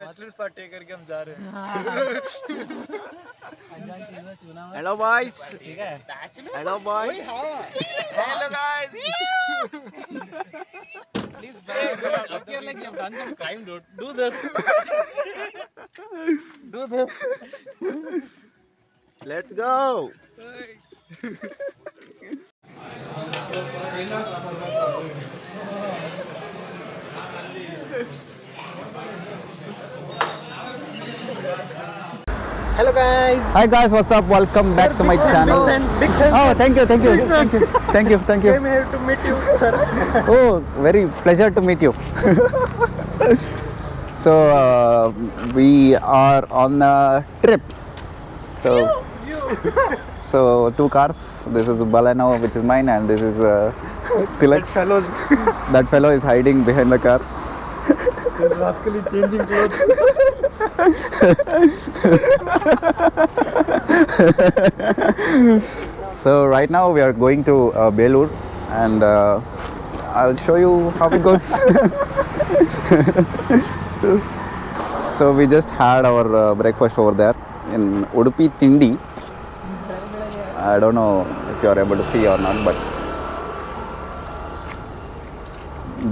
Bachelors party करके हम जा रहे हैं. Hello boys. ठीक है. Hello boys. Hello guys. Please appear like you have done some crime, dude. Do this. Do this. Let's go. Hello guys. Hi guys, what's up? Welcome back to my channel. Big fan. Oh, thank you. Came here to meet you, sir. Oh, very pleasure to meet you. So we are on a trip. So two cars. This is Baleno, which is mine, and this is Tilak's. That fellow is hiding behind the car. He's rascally changing clothes. So right now we are going to Belur, and I'll show you how it goes. So we just had our breakfast over there in Udupi Tindi. I don't know if you are able to see or not, but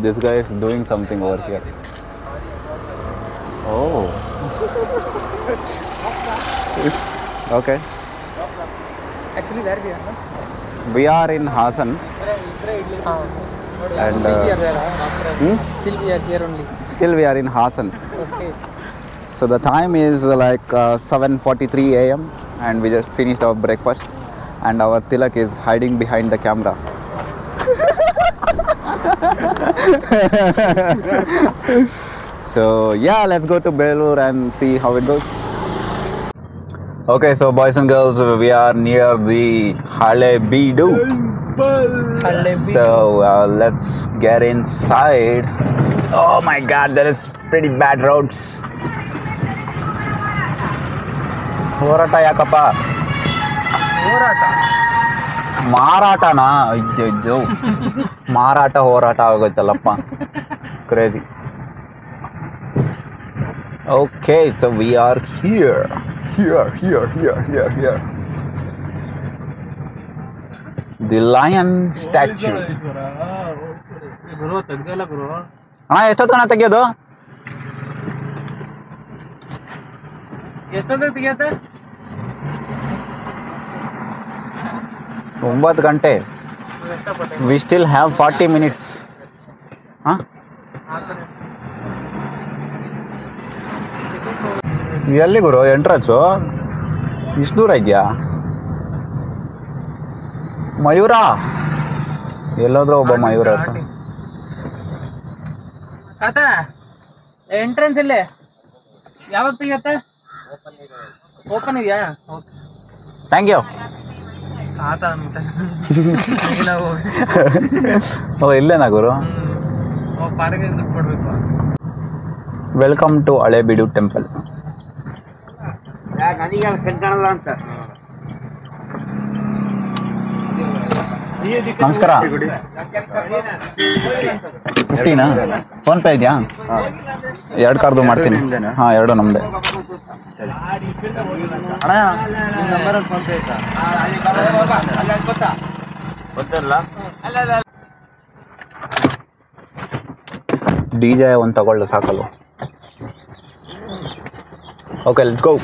this guy is doing something over here. Oh. Okay. Actually, where we are? No? We are in Hassan. And Still we are there. Still we are here only. still we are in Hassan. Okay. So the time is like 7:43 a.m. and we just finished our breakfast, and our Tilak is hiding behind the camera. So yeah, let's go to Belur and see how it goes. Okay, so boys and girls, we are near the Halebeedu. So let's get inside. Oh my god, there is pretty bad roads. ಹೋರಾಟ ಯಾಕಪ್ಪ? ಮಾರಾಟನಾ? ಅಯ್ಯಯ್ಯೋ, ಮಾರಾಟ ಹೋರಾಟ ಆಗೋಯ್ತಲ್ಲಪ್ಪ. Crazy. Okay, so we are here. The lion statue. ಗುರು ತೆಗ್ದಿಲ್ಲ ಗುರು. ಅಣ್ಣ ಎಷ್ಟೊತ್ತು ಕಣ ತೆಗಿಯೋದು? ಎಷ್ಟೊತ್ತಿಗೆ ತೆಗಿಯತ್ತೆ? 9 ಗಂಟೆ. We still have 40 minutes. Huh? ಎಲ್ಲಿ ಗುರು ಎಂಟ್ರನ್ಸು? ಇಷ್ಟು ದೂರ ಇದೆಯಾ? ಮಯೂರ ಎಲ್ಲೋದ್ರೂ ಒಬ್ಬ ಮಯೂರ ಇರ್ತಾನೆ. ತಾತ ಎಂಟ್ರೆನ್ಸ್ ಇಲ್ಲೇ ಯಾವಾಗ ತೆಗಿಯತ್ತೆ? ಓಪನ್ ಇದೆಯಾ? Thank you. ತಾತ ಅಂತ ಓ ಇಲ್ಲೇನಾ ಗುರು? ಪಾರ್ಕಿಗೆ ದುಡ್ಡು ಕೊಡ್ಬೇಕು. Welcome to Halebidu temple. ನಮಸ್ಕಾರ. 15ನಾ? ಫೋನ್ ಪೇ ಇದೆಯಾ? 2 ಕಾರ್ದು ಮಾಡ್ತೀನಿ. ಹಾಂ, 2 ನಮ್ಮದೇ. ಅಣ್ಣ ನಿಮ್ಮ ನಂಬರಲ್ಲಿ ಫೋನ್ ಪೇ ಐತಾ? ಗೊತ್ತಲ್ಲ. DJ ಒಂದು ತಗೊಳ್ಳು ಸಾಕಲ್ಲ. Okay, let's go.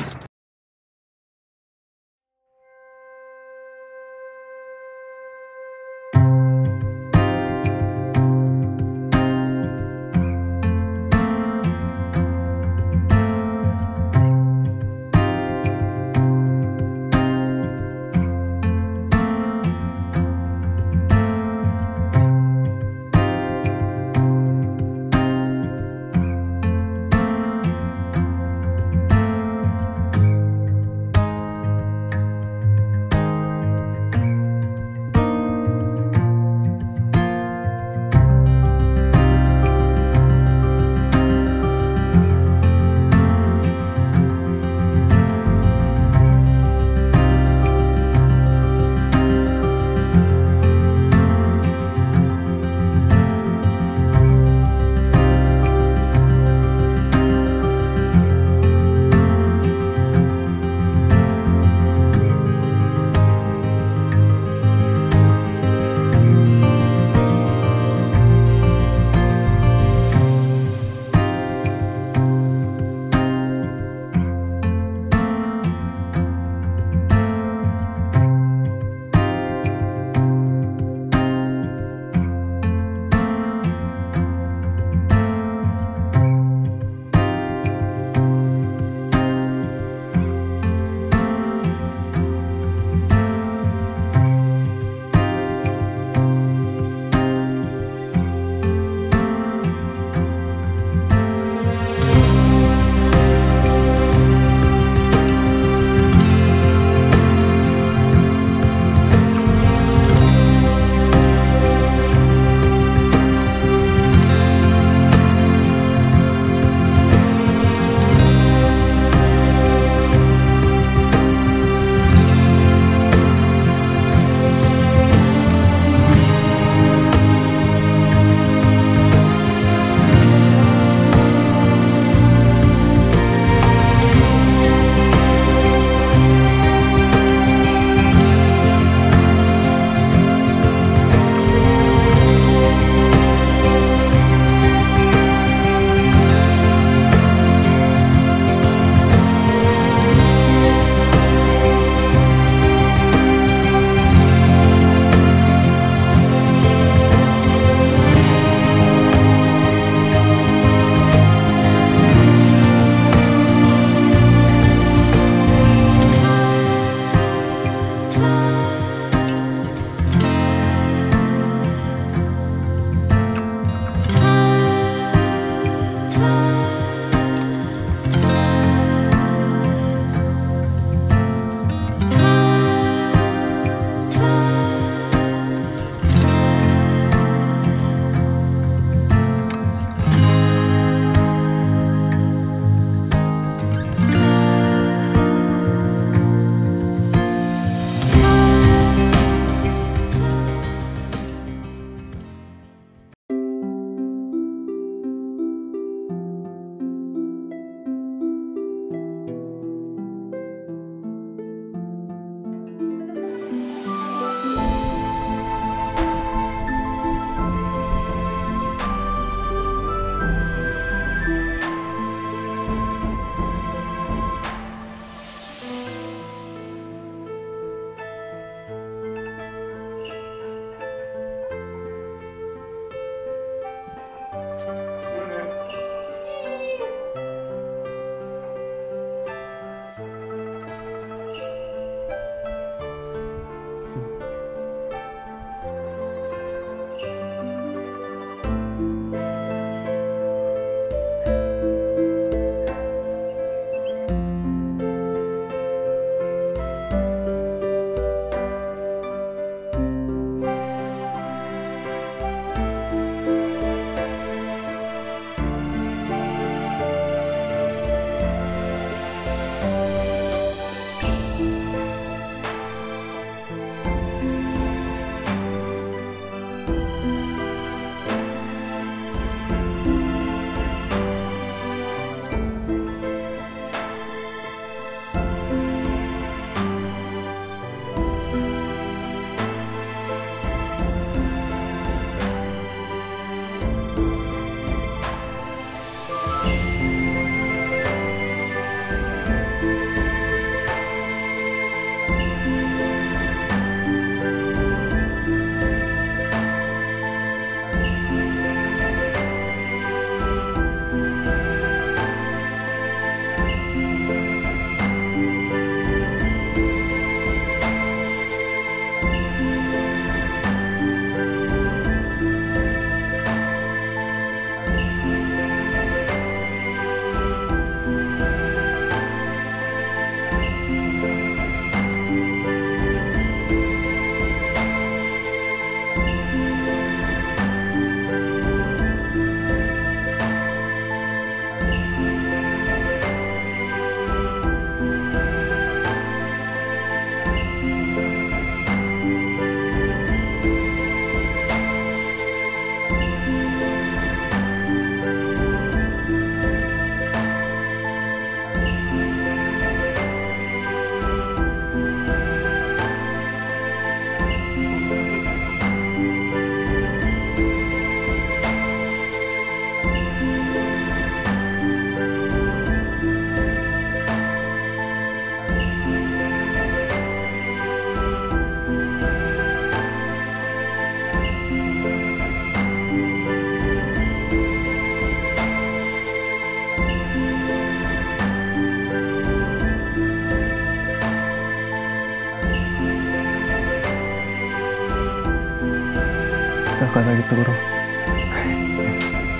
ಸಕ್ಕತ್ತಾಗಿತ್ತು ಗುರು.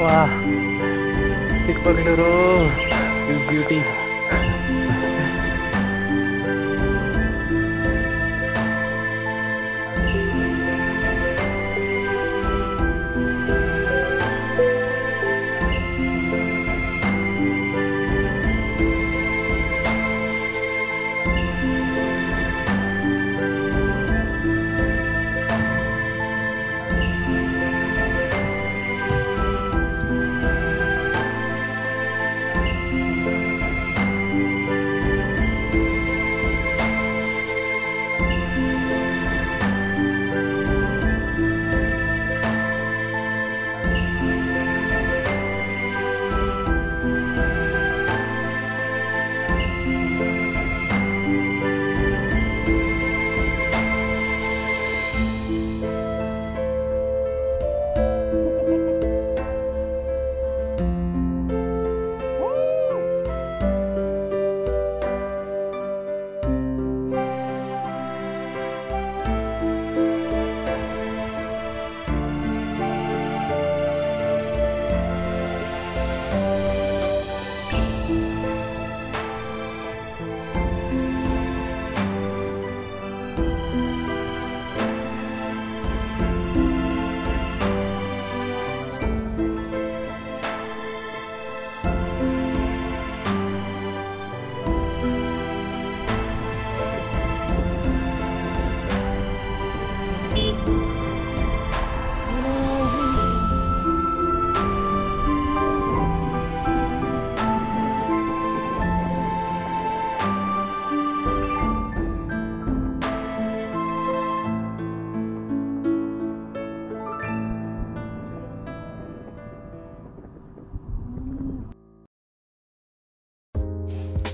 ವಾ Chikkamagaluru beauty.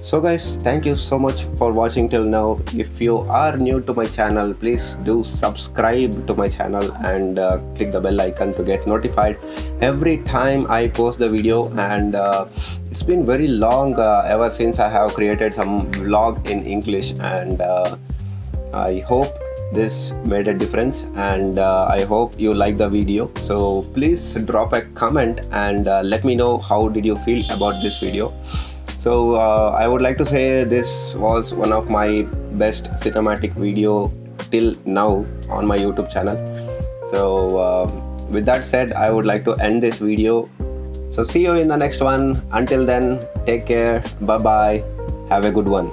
So guys, thank you so much for watching till now. If you are new to my channel, please do subscribe to my channel and click the bell icon to get notified every time I post the video. And it's been very long ever since I have created some vlog in English, and I hope this made a difference, and I hope you like the video. So please drop a comment and let me know how did you feel about this video. So I would like to say this was one of my best cinematic video till now on my YouTube channel. So with that said, I would like to end this video. So see you in the next one. Until then, take care. Bye bye. Have a good one.